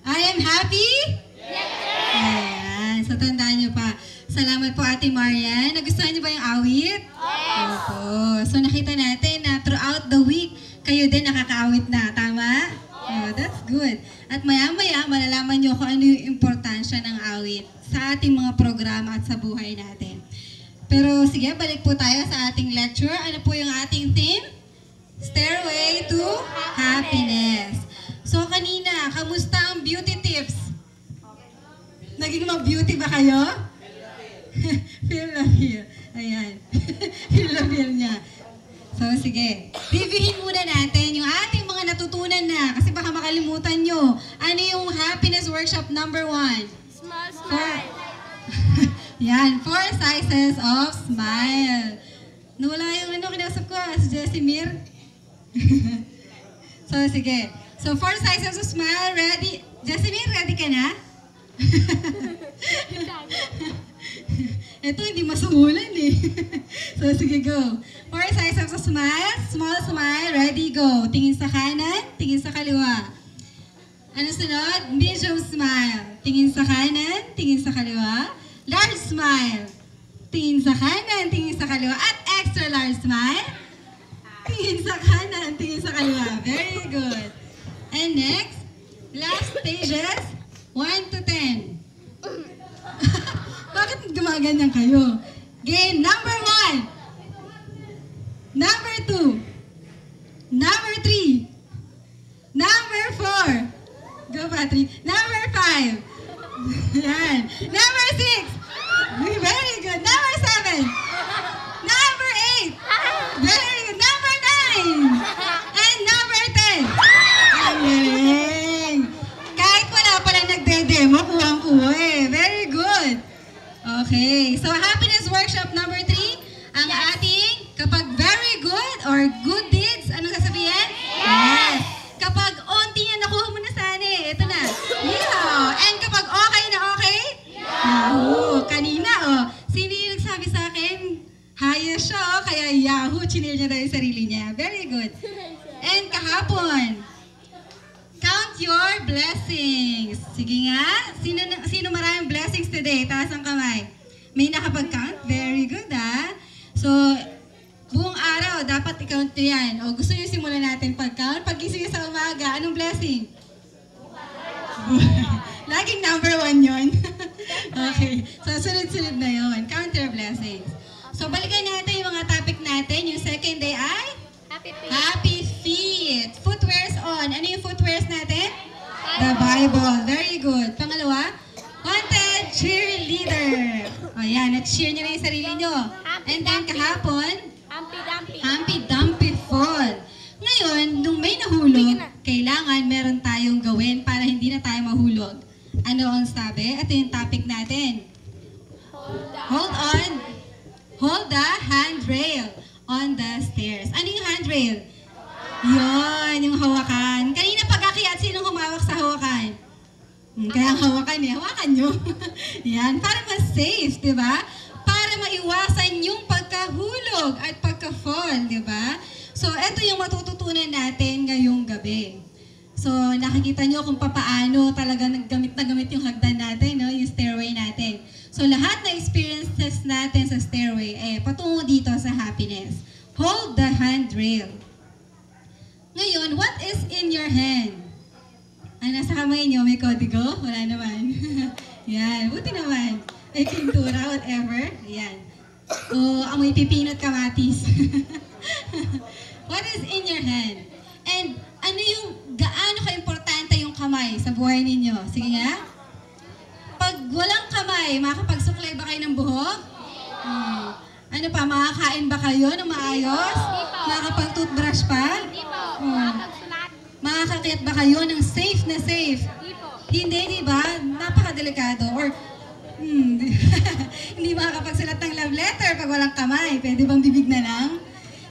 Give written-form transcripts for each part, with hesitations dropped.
I am happy? Yes, ayan. So, tandaan nyo pa. Salamat po, Ate Marian. Nagustuhan niyo ba yung awit? Yes! Opo. So, nakita natin na throughout the week, kayo din nakakaawit na. Tama? Oh, that's good. At maya-maya, malalaman nyo kung ano yung importansya ng awit sa ating mga programa at sa buhay natin. Pero sige, balik po tayo sa ating lecture. Ano po yung ating theme? Stairway to Happiness. So kanina, kamusta ang beauty tips? Naging mag-beauty ba kayo? Feel na feel. Ayan. Feel na feel niya. So sige, reviewin muna natin yung ating mga natutunan na kasi baka makalimutan nyo. Ano yung happiness workshop number 1? Smile. Yan, 4 sizes of smile. Nawala yung kinausap ko, si Jessimir. So, sige. So, 4 sizes of smile. Ready? Jessimir, ready ka na? Ito, hindi masuhulan eh. So, sige, go. 4 sizes of smile. Small smile. Ready, go. Tingin sa kanan, tingin sa kaliwa. Ano sunod? Medium smile. Tingin sa kanan, tingin sa kaliwa. Large smile. Tingin sa kanan, tingin sa kaliwa. At extra large smile. Tingin sa kanan, tingin sa kaliwa. Very good. And next, last stages, 1 to 10. Bakit gumaganyan kayo? Game number 1. Number 2. Number 3. Number 4. Go, Patrick. Number 5. Yan. Number 6. Very good. Number 7. Number 8. Very good. Number 9. And number 10. Ang galing. Kahit wala palang nagde-demo, kuhang-kuha eh. Very good. Okay. So, happiness workshop number 3. Ang ating, kapag very good or good deeds, anong sasabihin? Yes. Kapag onti yan, nakuha mo na sana eh. Ito na. Yeah. And kapag okay na okay? Yahoo! Kanina, oh. Sino yung nagsabi sa akin? Haya siya, oh. Kaya Yahoo, chinil niya daw yung sarili niya. Very good. And kahapon, count your blessings. Sige nga. Sino maraming blessings today? Taas ang kamay. May nakapag-count? Very good, ah. So, buong araw, dapat i-count nyo yan. O gusto nyo simulan natin pag-count? Pag-gising sa umaga, anong blessing? Laging number 1 yun. Okay. So, sunod-sunod na yun. Count your blessings. So, balikan natin yung mga topic natin. Yung second day ay? Happy feet. Footwears on. Ano yung footwears natin? The Bible. Very good. Pangalawa? Wanted cheerleader. O yan, at-cheer nyo na yung sarili nyo. And then kahapon? Humpy-Dumpy fall. Ngayon, nung may nahulog, kailangan meron tayong gawin para hindi na tayo mahulog. Ano ang sabi? Ito yung topic natin. Hold on. Hold the handrail on the stairs. Ano yung handrail? Yun, yung hawakan. Kanina pag-akyat, sinong humawak sa hawakan? Kaya ang hawakan eh. Hawakan nyo. Yan, para mas safe, di ba? Para maiwasan yung pagkahulog at pagka-fall, di ba? So, ito yung matututunan natin ngayong gabi. So, nakikita nyo kung papaano talaga gamit na gamit yung hagdan natin, no? Yung stairway natin. So, lahat na experiences natin sa stairway, patungo dito sa happiness. Hold the handrail. Ngayon, what is in your hand? Nasa kamay nyo, may kodigo? Wala naman. Yan, buti naman. May pintura, whatever. Yan. O, amoy pipinot kamatis. What is in your hand? And ano yung, gaano ka-importante yung kamay sa buhay ninyo? Sige nga. Pag walang kamay, makakapagsuklay ba kayo ng buhok? Ano pa, makakain ba kayo ng maayos? Makakapag-toothbrush pa? Makakakit ba kayo ng safe na safe? Hindi, di ba? Napakadelikado. Or, hindi makakapagsulat ng love letter pag walang kamay. Pwede bang bibig na lang?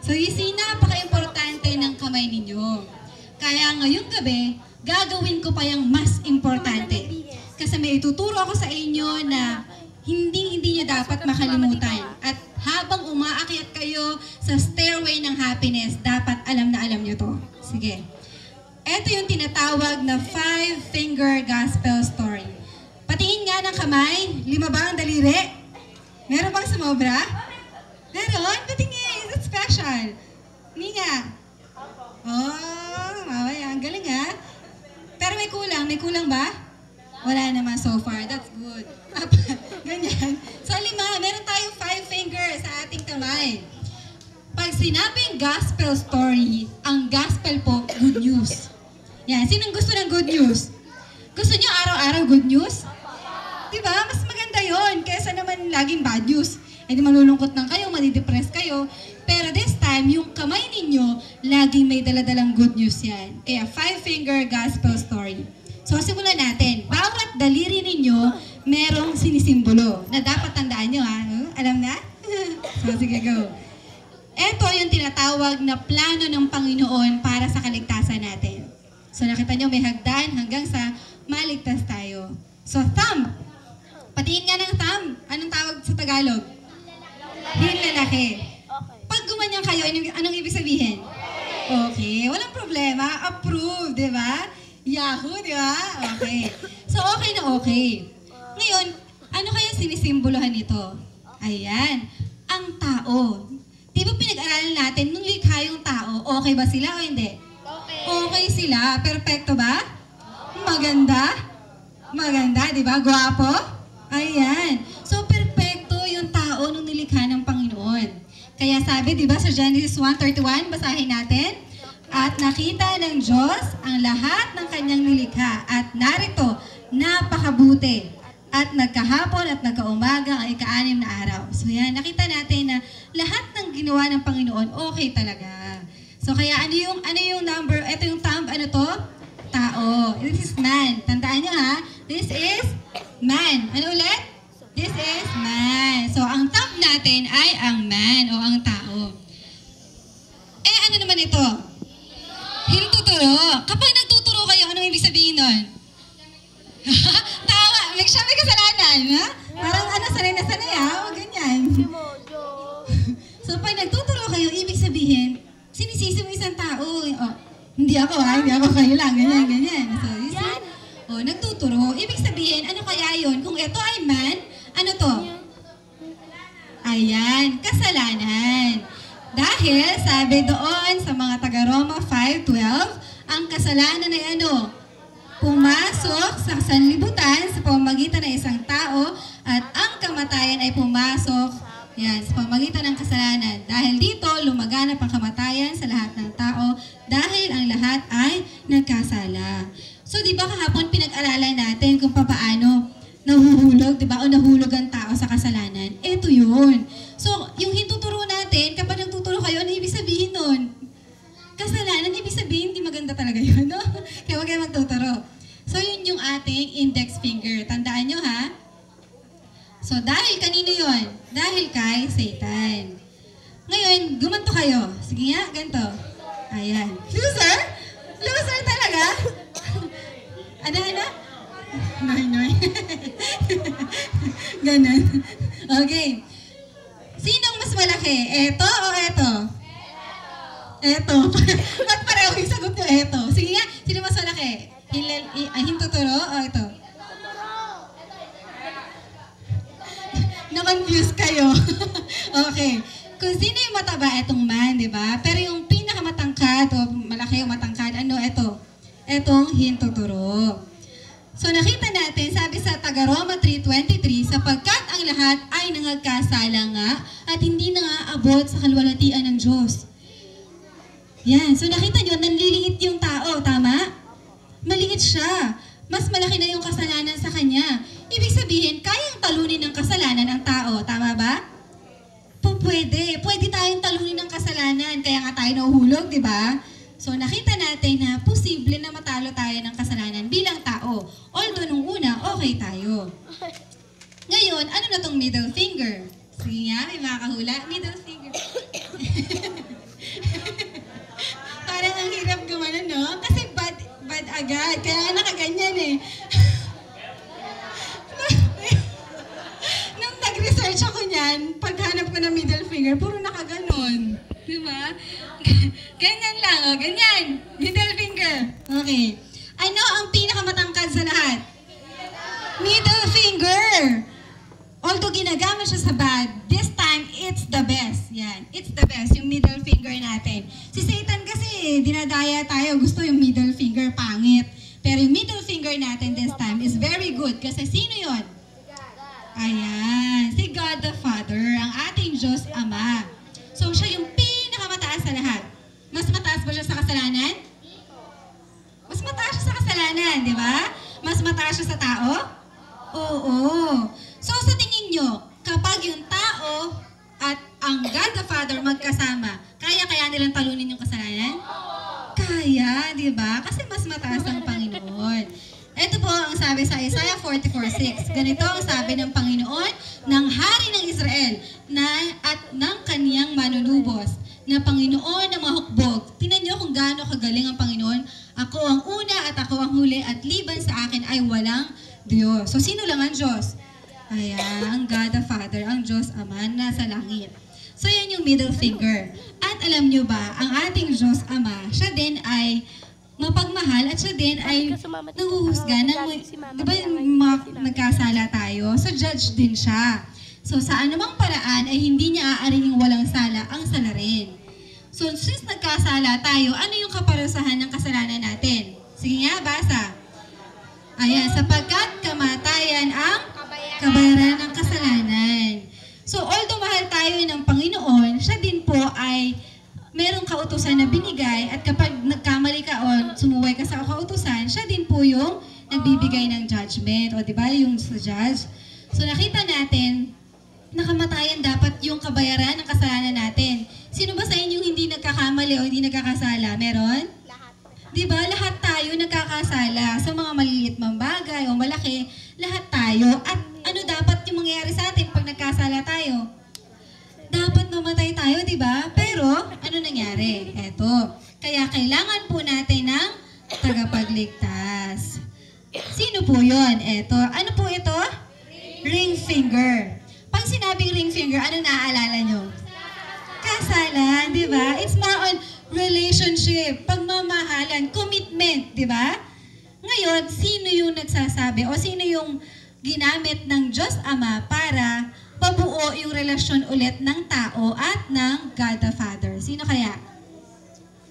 So, you see, napaka-importante ng kamay ninyo. Kaya ngayong gabi, gagawin ko pa yung mas importante. Kasi may ituturo ako sa inyo na hindi nyo dapat makalimutan. At habang umaakyat kayo sa stairway ng happiness, dapat alam na alam nyo to. Sige. ito yung tinatawag na five-finger gospel story. Patingin nga ng kamay, 5 ba ang daliri? Meron bang sumobra? Meron? Patingin, that's special. Hindi nga. Oh, mamaya, ang galing ha. Pero may kulang ba? Wala naman so far, that's good. Ganyan. So 5, meron tayong 5 fingers sa ating kamay. Pag sinabing gospel story, ang gospel po, good news. Yan, sinong gusto ng good news? Gusto niyo araw-araw good news? Diba? Mas maganda yon kaysa naman laging bad news. Eh di malulungkot lang kayo, madidepress kayo. Pero this time, yung kamay ninyo, laging may daladalang good news yan. Kaya 5-finger gospel story. So simulan natin. Bawat daliri ninyo, merong sinisimbolo na dapat tandaan nyo ha. Alam na? So sige, go. Ito yung tinatawag na plano ng Panginoon para sa kaligtasan natin. So nakita nyo may hagdan hanggang sa maligtas tayo. So thumb. Patingin nga ng thumb. Anong tawag sa Tagalog? Hinlalaki. Pag gumanyan kayo, anong ibig sabihin? Okay. Walang problema. Approve, di ba? Yahoo, di ba? Okay. So okay na okay. Ngayon, ano kaya sinisimbolohan nito? Ayan. Ang tao. Di ba pinag-aralan natin, nung likha yung tao, okay ba sila o hindi? Okay sila. Perfecto ba? Maganda? Maganda, di ba? Gwapo? Ayan. So, perfecto yung tao nung nilikha ng Panginoon. Kaya sabi, di ba, sa Genesis 1:31, basahin natin. At nakita ng Diyos ang lahat ng kanyang nilikha. At narito, napakabuti. At nagkahapon at nagkaumaga ang ika-6 na araw. So yan, nakita natin na lahat ng ginawa ng Panginoon, okay talaga. So kaya ano yung number, ito yung thumb, ano to? Tao. This is man. Tandaan nyo ha, this is man. Ano ulit? This is man. So ang thumb natin ay ang man o ang tao. Eh ano naman ito? Hintuturo. Kapag nagtuturo kayo, anong ibig sabihin nun? Tawa. Siya may kasalanan, ha? Parang sanay na sanay, ha? O ganyan. So, pag nagtuturo kayo, ibig sabihin, sinisisi mo isang tao. Oh, hindi ako, ha? Hindi ako, kayo lang. Ganyan, ganyan. So, nagtuturo. Ibig sabihin, ano kaya yun? Kung ito ay man, ano to? Ayan, kasalanan. Dahil, sabi doon sa mga taga-Roma 5:12, ang kasalanan ay ano? Pumasok sa sanlibutan sa pamamagitan ng isang tao at ang kamatayan ay pumasok sa pamamagitan ng kasalanan. Dahil dito, lumaganap ang kamatayan sa lahat ng tao dahil ang lahat ay nagkasala. So, di ba kahapon pinag-aralan natin kung paano nahuhulog, di ba? O nahulog ang tao sa kasalanan. Ito yun. So, yung hintuturo natin, kapag nagtuturo kayo, ano ibig sabihin nun? Kasalanan, ibig sabihin, hindi maganda talaga yun, no? Kaya huwag kayo magtuturo. So, yun yung ating index finger. Tandaan nyo, ha? So, dahil kanino yun? Dahil kay Satan. Ngayon, gumanto kayo. Sige nga, ganito. Ayan. Loser? Loser talaga? Ano? Noy. Ganon. Okay. Sinong mas malaki? Eto o eto? Eto. Ba't pareho yung sagot nyo? Eto. Sige nga, sino mas malaki? Hintuturo o ito? Na-confuse kayo. Okay. Kung sino yung mataba, etong man, di ba? Pero yung pinakamatangkad o malaki yung matangkad, ano ito? Etong hintuturo. So nakita natin, sabi sa taga-Roma 3:23, sapagkat ang lahat ay nangagkasala nga at hindi na nga abot sa kalwalhatian ng Diyos. Yan. So nakita nyo, nanliliit yung tao, tama? Maliit siya. Mas malaki na yung kasalanan sa kanya. Ibig sabihin, kayang talunin ng kasalanan ang tao. Tama ba? Pwede. Pwede tayong talunin ng kasalanan. Kaya nga tayo nahuhulog, di ba? So, nakita natin na posible na matalo tayo ng kasalanan bilang tao. Although, nung una, okay tayo. Ngayon, ano na tong middle finger? Sige nga, may makakahula. Middle finger. Parang ang hirap gumanon, no? Kasi bad agad. Kaya nakaganyan eh. Nung nag-research ako niyan, paghanap ko ng middle finger, puro nakaganon. Diba? Ganyan lang, o. Ganyan. Middle finger. Okay. Ano ang pinakamatangkad sa lahat? Middle finger. Although ginagamit siya sa bad, this time, it's the best. Yan. It's the best, yung middle finger natin. Si Satan kasi, dinadaya tayo. Gusto yung middle finger, pangit. Pero yung middle finger natin this time is very good. Kasi sino yon? Ayan. Si God the Father, ang ating Diyos Ama. So, siya yung pinakamataas sa lahat. Mas mataas ba siya sa kasalanan? Mas mataas siya sa kasalanan, di ba? Mas mataas siya sa tao? Oo. So, sa tingin nyo, kapag yung tao at ang God the Father magkasama, kaya nilang talunin yung kasalanan? Kaya, di ba? Kasi mas mataas ang Panginoon. Ito po ang sabi sa Isaiah 44:6. Ganito ang sabi ng Panginoon ng Hari ng Israel at ng kaniyang manunubos na Panginoon ng mga hukbog. Tingnan nyo kung gaano kagaling ang Panginoon. Ako ang una at ako ang huli at liban sa akin ay walang Diyos. So, sino lang ang Diyos? Ayan, ang God the Father, ang Diyos Ama, nasa langit. So, yan yung middle finger. At alam nyo ba, ang ating Diyos Ama, siya din ay mapagmahal at siya din ay nanghuhusga ng, di ba nagkasala tayo? So, judge din siya. So, sa anumang paraan ay hindi niya aariing walang sala ang salarin. So, since nagkasala tayo, ano yung kaparusahan ng kasalanan natin? Sige nga, basa. Ayan, sapagkat kamatayan ang kabayaran ng kasalanan. So, although mahal tayo ng Panginoon, siya din po ay merong kautusan na binigay at kapag nagkamali ka o sumuway ka sa kautusan, siya din po yung nagbibigay ng judgment. O, di ba? Yung sa judge. So, nakita natin, nakamatayan dapat yung kabayaran ng kasalanan natin. Sino ba sa inyo hindi nagkakamali o hindi nagkakasala? Meron? Di ba? Lahat tayo nagkakasala sa mga maliliit mang bagay o malaki. Lahat tayo. At ano dapat yung mangyayari sa atin pag nagkasala tayo? Dapat mamatay tayo, di ba? Pero, ano nangyari? Eto. Kaya kailangan po natin ng tagapagligtas. Sino po yon? Eto. Ano po ito? Ring finger. Pag sinabing ring finger, ano naaalala nyo? Kasalan, di ba? It's more on relationship, pagmamahalan, commitment, di ba? Ngayon, sino yung nagsasabi o sino yung ginamit ng Diyos Ama para pabuo yung relasyon ulit ng tao at ng God the Father? Sino kaya?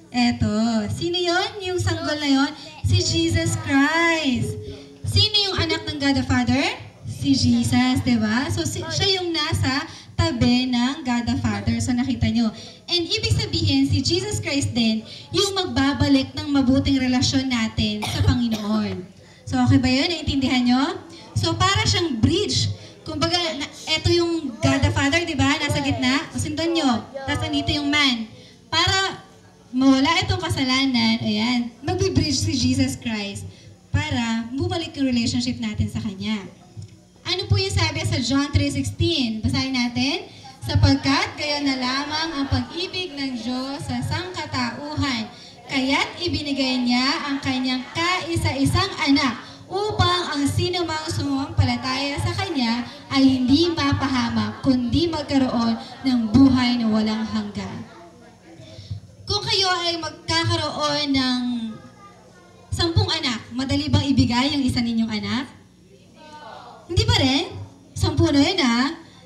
Eto. Sino yon? Yung sanggol na yon? Si Jesus Christ. Sino yung anak ng God the Father? Si Jesus, di ba? So, siya yung nasa tabi ng God the Father. So, nakita nyo. And ibig sabihin, si Jesus Christ din, yung magbabalik ng mabuting relasyon natin sa Panginoon. So, okay ba yun? Naintindihan nyo? So, para siyang bridge. Kumbaga, eto yung God the Father, di ba? Nasa gitna. O, sindon nyo. Tapos, nandito yung man. Para mawala itong kasalanan, ayan, magbe-bridge si Jesus Christ para bumalik yung relationship natin sa Kanya. Ano po yung sabi sa John 3:16? Basahin natin. Sapagkat kaya na lamang ang pag-ibig ng Diyos sa sangkatauhan, kaya't ibinigay niya ang kanyang kaisa-isang anak upang ang sinumang sumampalataya sa Kanya ay hindi mapahamak, kundi magkaroon ng buhay na walang hanggan. Kung kayo ay magkakaroon ng 10 anak, madali bang ibigay yung isa ninyong anak? Hindi pa rin? 10 na yun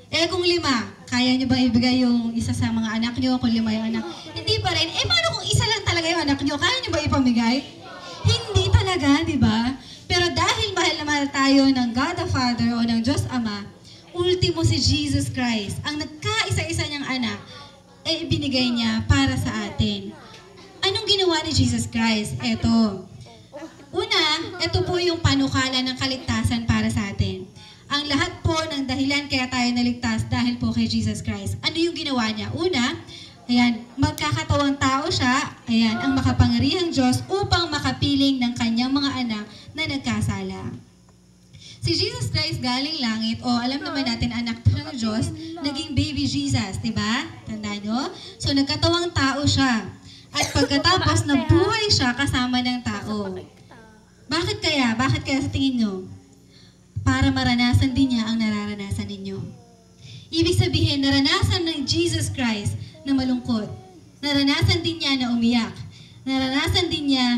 Eh kung 5, kaya nyo ba ibigay yung isa sa mga anak nyo kung 5 yung anak? Hindi pa rin. Eh paano kung isa lang talaga yung anak nyo? Kaya nyo ba ipamigay? Hindi talaga, di ba? Pero dahil mahal na mahal tayo ng God the Father o ng Diyos Ama, ultimo si Jesus Christ, ang nagkaisa-isa niyang anak, eh ibinigay niya para sa atin. Anong ginawa ni Jesus Christ? Eto. Una, ito po yung panukala ng kaligtasan para sa atin. Ang lahat po ng dahilan kaya tayo naligtas dahil po kay Jesus Christ. Ano yung ginawa niya? Una, ayan, magkakatawang tao siya, ayan, ang makapangyarihang Diyos upang makapiling ng kanyang mga anak na nagkasala. Si Jesus Christ galing langit, o alam naman natin anak ng Diyos, naging baby Jesus, di ba? Tandaan nyo? So nagkatawang tao siya. At pagkatapos nabuhay siya kasama ng tao. Bakit kaya? Bakit kaya sa tingin nyo? Para maranasan din niya ang nararanasan ninyo. Ibig sabihin, naranasan ng Jesus Christ na malungkot. Naranasan din niya na umiyak. Naranasan din niya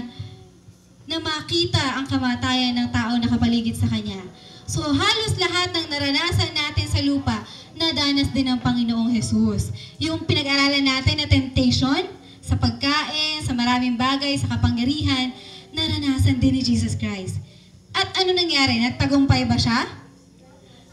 na makita ang kamatayan ng tao na kapaligid sa kanya. So halos lahat ng naranasan natin sa lupa, nadanas din ng Panginoong Jesus. Yung pinag-aralan natin na temptation, sa pagkain, sa maraming bagay, sa kapangyarihan, naranasan din ni Jesus Christ. At ano nangyari? Nagtagumpay ba siya?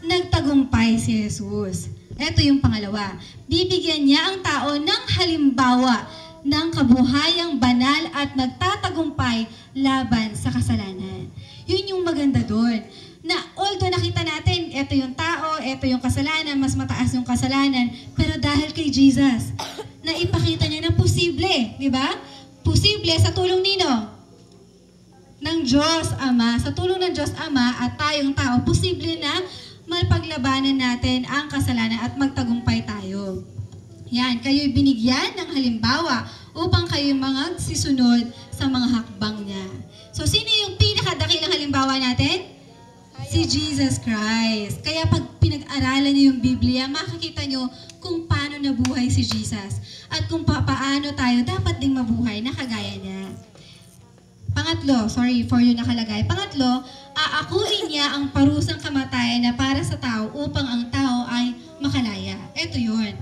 Nagtagumpay si Jesus. Ito yung pangalawa. Bibigyan niya ang tao ng halimbawa ng kabuhayang banal at nagtatagumpay laban sa kasalanan. Yun yung maganda doon. Na although nakita natin, ito yung tao, ito yung kasalanan, mas mataas yung kasalanan, pero dahil kay Jesus, na ipakita niya na posible, di ba? Posible sa tulong nino? Ng Diyos Ama, sa tulong ng Diyos Ama at tayong tao, posible na mapaglabanan natin ang kasalanan at magtagumpay tayo. Yan, kayo'y binigyan ng halimbawa upang kayo'y sisunod sa mga hakbang niya. So, sino yung pinakadakilang halimbawa natin? Si Jesus Christ. Kaya pag pinag-aralan niyo yung Biblia, makikita niyo kung paano nabuhay si Jesus at kung paano tayo dapat ding mabuhay na kagaya niya. Pangatlo, sorry for yung nakalagay. Pangatlo, aakuin niya ang parusang kamatayan na para sa tao upang ang tao ay makalaya. Ito yun.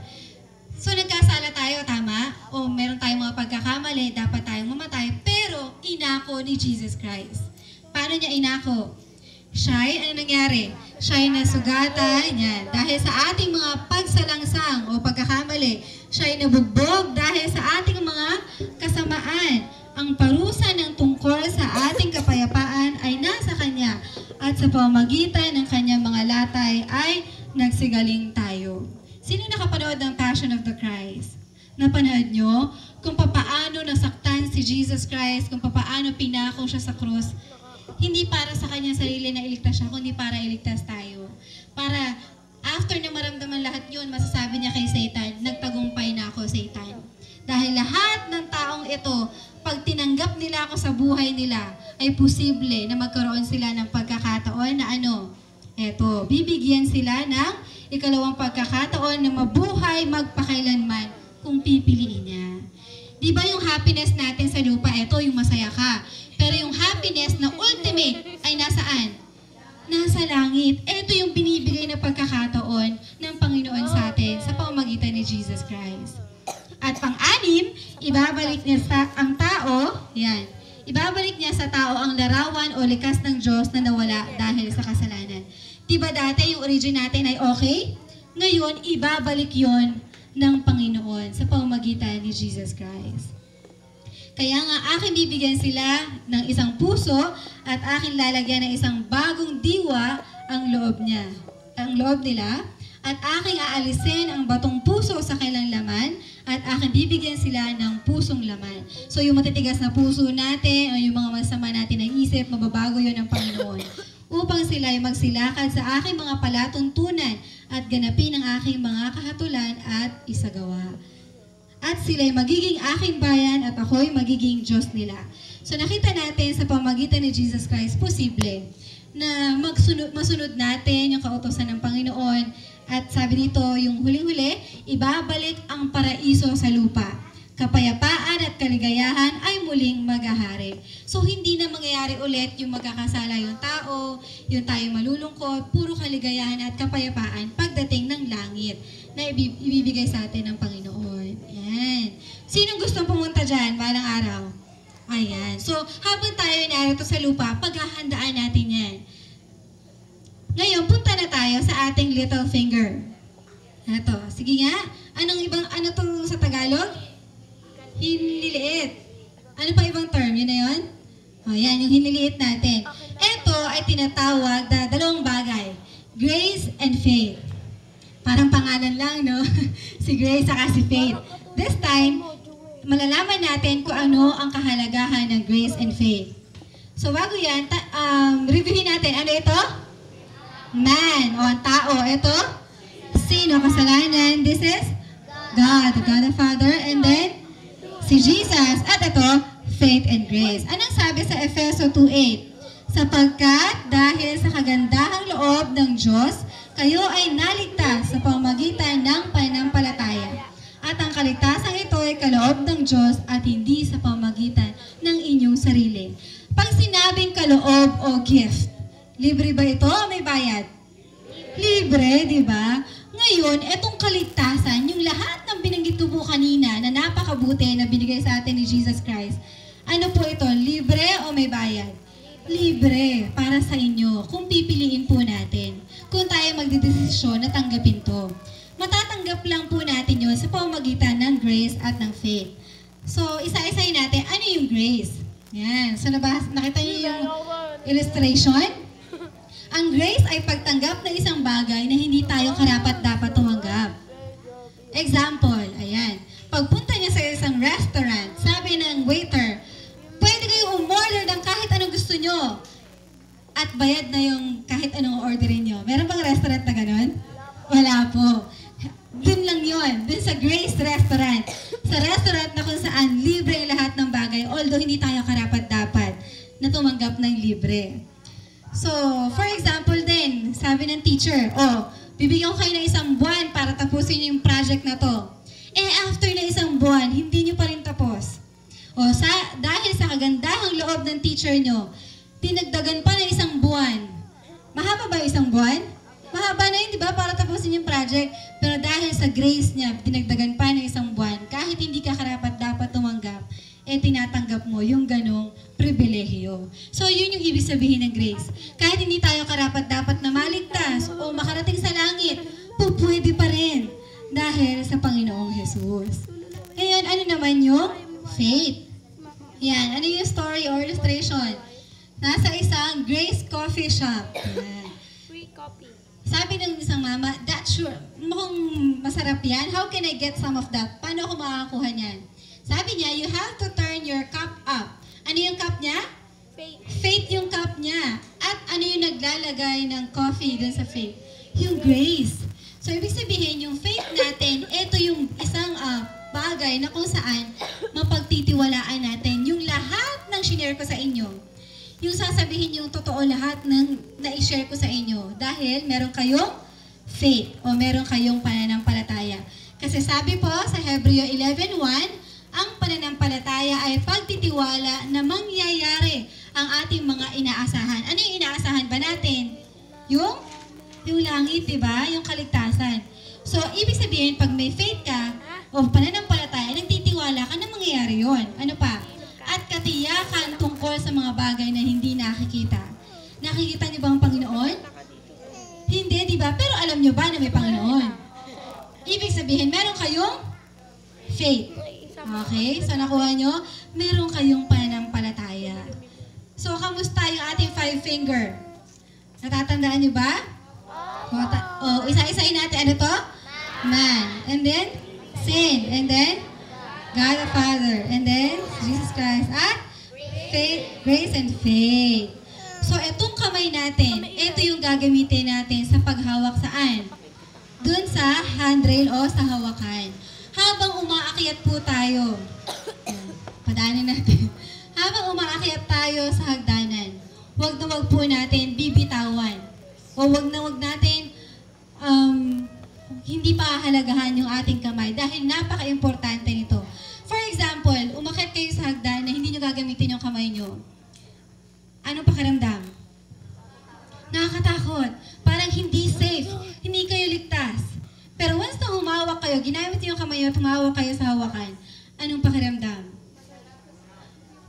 So nagkasala tayo, tama? O meron tayong mga pagkakamali, dapat tayong mamatay, pero inako ni Jesus Christ. Paano niya inako? Siya'y, ano nangyari? Siya'y nasugatan, yan. Dahil sa ating mga pagsalangsang o pagkakamali, siya'y nabugbog dahil sa ating mga kasamaan. Ang parusa ng tungkol sa ating kapayapaan ay nasa Kanya at sa pamamagitan ng Kanyang mga latay ay nagsigaling tayo. Sino nakapanood ng Passion of the Christ? Napanood nyo kung papaano nasaktan si Jesus Christ, kung papaano pinako siya sa krus. Hindi para sa kanyang sarili na iligtas siya, kundi para iligtas tayo. Para after na maramdaman lahat yun, masasabi niya kay Satan, nagtagumpay na ako, Satan. Dahil lahat ng taong ito, pag tinanggap nila ako sa buhay nila, ay posible na magkaroon sila ng pagkakataon na eto, bibigyan sila ng ikalawang pagkakataon na mabuhay magpakailanman kung pipiliin niya. Di ba yung happiness natin sa lupa, eto yung masaya ka. Pero yung happiness na ultimate ay nasaan? Nasa langit. Ito yung binibigay na pagkakataon ng Panginoon sa atin sa pamamagitan ni Jesus Christ. At pang-anim, ibabalik niya ang tao, yan, ibabalik niya sa tao ang larawan o likas ng Diyos na nawala dahil sa kasalanan. Diba dati yung origin natin ay okay? Ngayon, ibabalik yon ng Panginoon sa pamamagitan ni Jesus Christ. Kaya nga, aking bibigyan sila ng isang puso at aking lalagyan ng isang bagong diwa ang loob nila, at aking aalisin ang batong puso sa kanilang laman, at aking bibigyan sila ng pusong laman. So yung matitigas na puso natin, o yung mga masama natin ng isip, mababago yun ng Panginoon. Upang sila ay magsilakad sa aking mga palatuntunan at ganapin ang aking mga kahatulan at isagawa. At sila'y magiging aking bayan at ako'y magiging Diyos nila. So nakita natin sa pamamagitan ni Jesus Christ, posible na masunod natin yung kautosan ng Panginoon. At sabi dito, yung huling-huli, ibabalik ang paraiso sa lupa. Kapayapaan at kaligayahan ay muling maghahari. So hindi na mangyayari ulit yung magkakasala yung tao, yung tayo malulungkot, puro kaligayahan at kapayapaan pagdating ng langit na ibibigay sa atin ng Panginoon. Ayan. Sinong gustong pumunta dyan balang araw? Ayan. So, habang tayo narito sa lupa, paghahandaan natin yan. Ngayon, punta na tayo sa ating little finger. Ito. Sige nga. Ano to sa Tagalog? Hinliliit. Ano pa ibang term? Yun na yun? O, yan. Yung hinliliit natin. Ito ay tinatawag na dalawang bagay. Grace and faith. Parang pangalan lang, no? Si Grace at si Faith. This time, malalaman natin kung ano ang kahalagahan ng grace and faith. So, bago yan, reviewin natin. Ano ito? Man, o ang tao. Ito? Sino? Kasalanan. This is God, the God the Father. And then, si Jesus. At ito, faith and grace. Anong sabi sa Efeso 2:8? Sapagkat dahil sa kagandahang loob ng Diyos, kayo ay naligtas sa pamamagitan ng pananampalataya. At At ang kaligtasang ito ay kaloob ng Diyos at hindi sa pamagitan ng inyong sarili. Pag sinabing kaloob o gift, libre ba ito o may bayad? Libre, di ba? Ngayon, etong kaligtasan, yung lahat ng binanggit ko po kanina na napakabuti na binigay sa atin ni Jesus Christ, ano po ito? Libre o may bayad? Libre para sa inyo kung pipiliin po natin. Kung tayo magdidesisyon na tanggapin to. Matatanggap lang po natin yun sa pamamagitan ng grace at ng faith. So, isa-isahin natin, ano yung grace? Yan. So, nakita niyo yung illustration? Ang grace ay pagtanggap ng isang bagay na hindi tayo karapat-dapat tumanggap. Example, ayan. Pagpunta niya sa isang restaurant, sabi ng waiter, pwede kayo umorder ng kahit anong gusto nyo. At bayad na yung kahit anong orderin nyo. Meron bang restaurant na ganon? Wala po. Dun lang yun. Dun sa Grace Restaurant. Sa restaurant na kung saan libre ang lahat ng bagay, although hindi tayo karapat-dapat na tumanggap ng libre. So, for example din, sabi ng teacher, bibigyan ko kayo ng isang buwan para tapusin niyo yung project na to. After na isang buwan, hindi niyo pa rin tapos. Dahil sa kagandahang loob ng teacher nyo, dinagdagan pa ng isang buwan. Mahaba ba isang buwan? Mahaba na yun, di ba? Para tapusin yung project. Pero dahil sa grace niya, dinagdagan pa ng isang buwan. Kahit hindi ka karapat-dapat tumanggap, tinatanggap mo yung ganong pribilehiyo. So, yun yung ibig sabihin ng grace. Kahit hindi tayo karapat-dapat na maligtas o makarating sa langit, pwede pa rin. Dahil sa Panginoong Jesus. Ngayon, ano naman yung faith? Yan, ano yung story or illustration? Nasa isang Grace Coffee Shop. Yan. Free coffee. Sabi ng isang mama, that's sure, mukhang masarap yan. How can I get some of that? Paano ako makakakuha niyan? Sabi niya, you have to turn your cup up. Ano yung cup niya? Faith. Faith yung cup niya. At ano yung naglalagay ng coffee dun sa faith? Yung grace. So, ibig sabihin, yung faith natin, ito yung isang bagay na kung saan mapagtitiwalaan natin yung lahat ng shinare ko sa inyo. Yung sasabihin yung totoo lahat ng na-share ko sa inyo. Dahil meron kayong faith o meron kayong pananampalataya. Kasi sabi po sa Hebreo 11:1, ang pananampalataya ay pagtitiwala na mangyayari ang ating mga inaasahan. Ano yung inaasahan ba natin? Yung langit, diba? Yung kaligtasan. So, ibig sabihin, pag may faith ka o pananampalataya, nagtitiwala ka na mangyayari yun. Ano pa? At katiyakan tungkol sa mga bagay na hindi nakikita. Nakikita niyo ba ang Panginoon? Hindi, di ba? Pero alam niyo ba na may Panginoon? Ibig sabihin, meron kayong faith. Okay? So, nakuha niyo? Meron kayong pananampalataya. So, kamusta yung ating 5 finger? Natatandaan niyo ba? Isa-isahin natin. Ano to? Man. And then, sin. And then, God the Father. And then, Jesus Christ. At faith, grace, and faith. So, itong kamay natin, ito yung gagamitin natin sa paghawak saan? Dun sa handrail o sa hawakan. Habang umaakyat po tayo, padaanin natin. Habang umaakyat tayo sa hagdanan, wag na wag po natin bibitawan. O wag na wag natin hindi pa halagahan yung ating kamay dahil napaka-importante nito. For example, umakyat kayo sa hagdan na hindi nyo gagamitin yung kamay nyo. Anong pakiramdam? Nakakatakot. Parang hindi safe. Hindi kayo ligtas. Pero once na humawak kayo, ginamit yung kamay nyo, tumawak kayo sa hawakan, anong pakiramdam?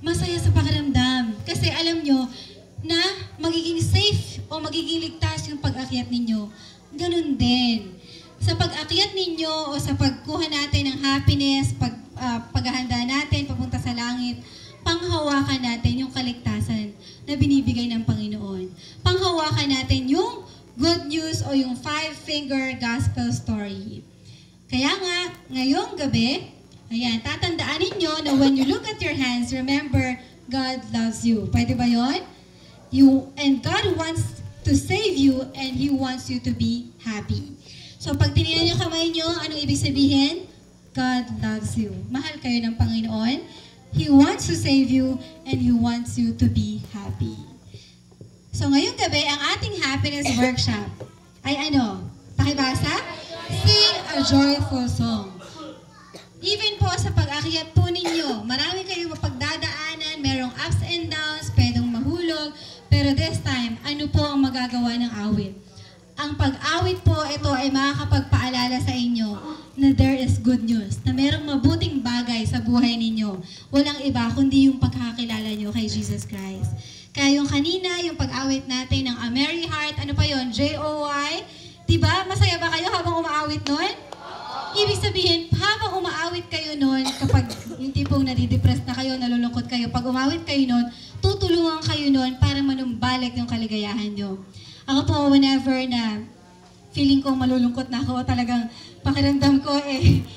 Masaya sa pakiramdam. Kasi alam nyo na magiging safe o magiging ligtas yung pag-akyat ninyo. Ganun din. Sa pag-akyat ninyo o sa pagkuha natin ng happiness, paghahanda natin, papunta sa langit, panghawakan natin yung kaligtasan na binibigay ng Panginoon. Panghawakan natin yung good news o yung 5-finger gospel story. Kaya nga, ngayong gabi, ayan, tatandaan ninyo na when you look at your hands, remember, God loves you. Pwede ba yun? And God wants to save you and He wants you to be happy. So, pag tinignan niyo kamay niyo, anong ibig sabihin? God loves you. Mahal kayo ng Panginoon. He wants to save you and He wants you to be happy. So, ngayong gabi, ang ating happiness workshop ay ano? Pakibasa? Sing a joyful song. Even po sa pag-akyat po ninyo, marami kayong mapagdadaanan, merong ups and downs, pwedeng mahulog, pero this time, ano po ang magagawa ng awit? Ang pag-awit po, ito ay makakapagpaalala sa inyo na there is good news, na merong mabuting bagay sa buhay ninyo. Walang iba kundi yung pagkakakilala nyo kay Jesus Christ. Kaya yung kanina, yung pag-awit natin ng A Merry Heart, ano pa yon? J-O-Y. Diba? Masaya ba kayo habang umaawit nun? Ibig sabihin, habang umaawit kayo nun, kapag yung tipong nadidepress na kayo, nalulungkot kayo, pag umawit kayo nun, tutulungan kayo nun para manumbalik yung kaligayahan nyo. Ako po, whenever na feeling ko malulungkot na ako, talagang pakiramdam ko,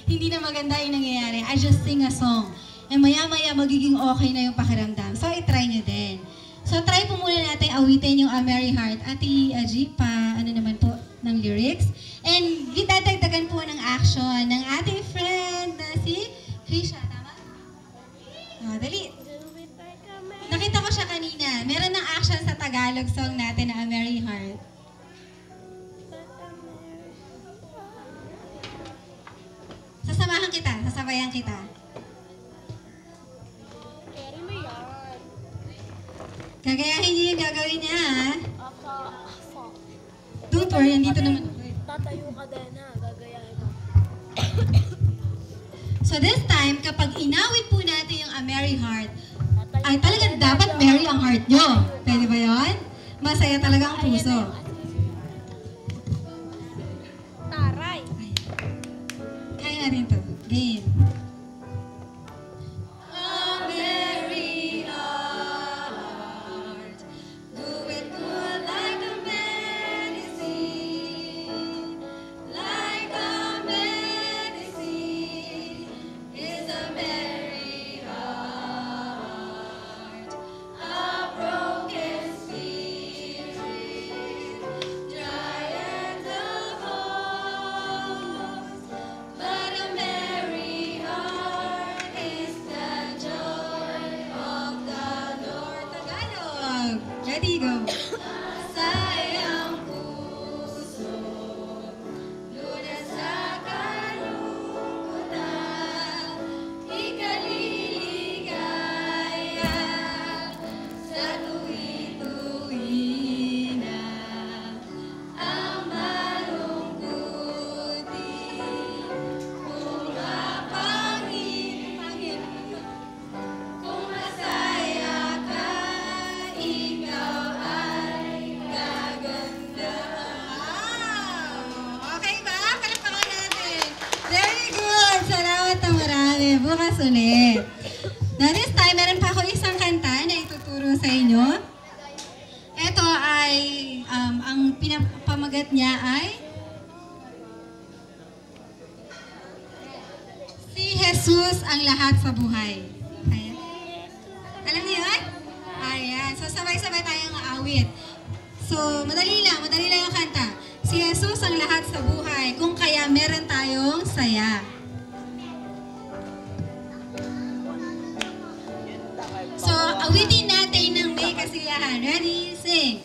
hindi na maganda yung nangyayari. I just sing a song. And maya-maya, magiging okay na yung pakiramdam. So, i-try nyo din. So, try po muna natin awitin yung A Merry Heart. Ate Aji, ano naman po ng lyrics. And ditadagdagan po ng action ng ating friend na si Krisha, tama? Dali. Nakita ko siya kanina. Meron ng action sa Tagalog song natin na A Merry Heart. Sasamahan kita, sasabayan kita. Gagayahin niyo yung gagawin niya, ha? Don't worry, andito naman. Tatayo ka din, ha? Gagayahin mo. So this time, kapag inawit po natin yung A Merry Heart, ay talagang dapat merry ang heart nyo. Pwede ba yun? Masaya talaga ang puso. Taray! Kaya natin to. Game. Ready, go. Sayang puso, lunas sa kalungkutan, ikaliligaya sa tuwi-tuwi na ang malungkuti. Kung mapangin, kung masaya ka, ikaw ay gaganda. Wow! Okay ba? Palakpakan natin. Very good! Salamat na marami. Bukas ulit. Now this time, meron pa ako isang kanta na ituturo sa inyo. Ito ay, ang pinapamagat niya ay Si Jesus ang lahat sa buhay. Ayan. Alam niyo yun? Ayan. So, sabay-sabay tayong aawit. So, madali lang yung kanta. Si Jesus ang lahat sa buhay, kung kaya meron tayong saya. So, awitin natin ng may kasiyahan. Ready? Sing!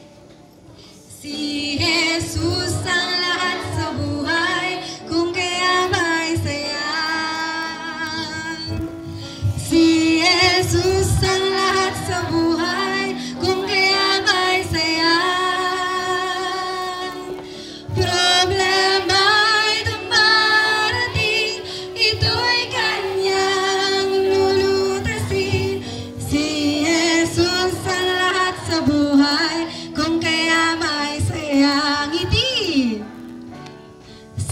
Si Jesus ang lahat sa buhay, kung kaya may saya. Si Jesus ang lahat sa buhay, kung kaya may saya. Problema'y dumarating, ito'y kanyang lulutasin. Si Jesus ang lahat sa buhay, kung kaya may saya. Ngiti!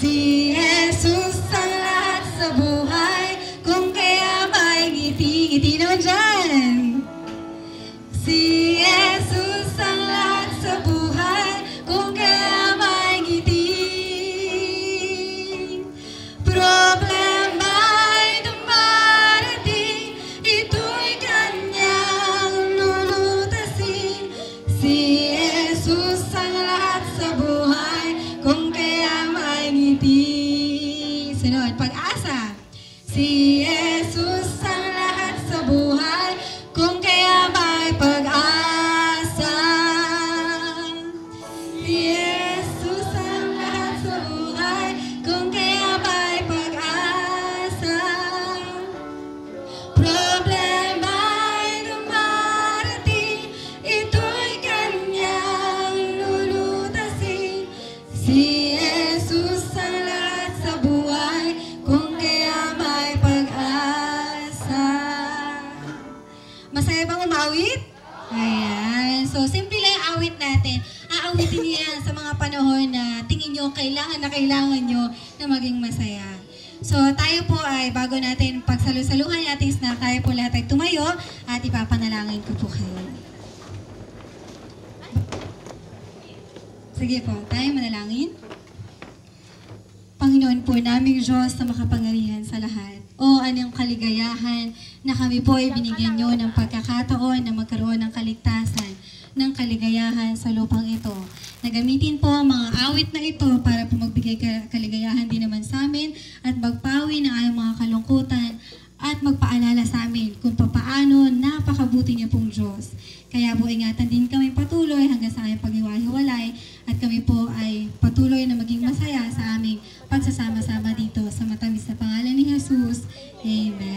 Si Jesus ang lahat sa buhay, kung kaya may ngiti. Ngiti naman dyan! Si Jesus ang lahat sa buhay, kung kaya may ngiti. Problema'y dumarating, ito'y kanyang lulutasin. Si Jesus ang lahat sa buhay, kung kaya may ngiti. Sunod, pag-asa. Si Jesus ang lahat sa buhay, kung kaya may pag-asa. Si Jesus ang lahat sa buhay, kung kaya may pag-asa. Masaya bang umawit? Ayan. So, simple lang yung awit natin. Aawitin niyo yan sa mga panahon na tingin nyo kailangan nyo na maging masaya. So, tayo po ay bago natin pagsalusaluhan yung ating snack, tayo po lahat ay tumayo at ipapanalangin ko po kayo. Sige po, tayo manalangin. Panginoon po naming Diyos na makapangyarihan sa lahat. O anong kaligayahan na kami po ay binigyan nyo ng pagkakataon na magkaroon ng kaligtasan, ng kaligayahan sa lupang ito. Nagamitin po ang mga awit na ito para po magbigay kaligayahan din naman sa amin at magpawi ng aming mga kalungkutan at magpaalala sa amin kung papaano napakabuti niya pong Diyos. Kaya po ingatan din kami patuloy hanggang sa aming paghiwa-hiwalay at kami po ay patuloy na maging masaya sa aming pagsasama-sama dito sa matamis na pangalan ni Jesus. Amen.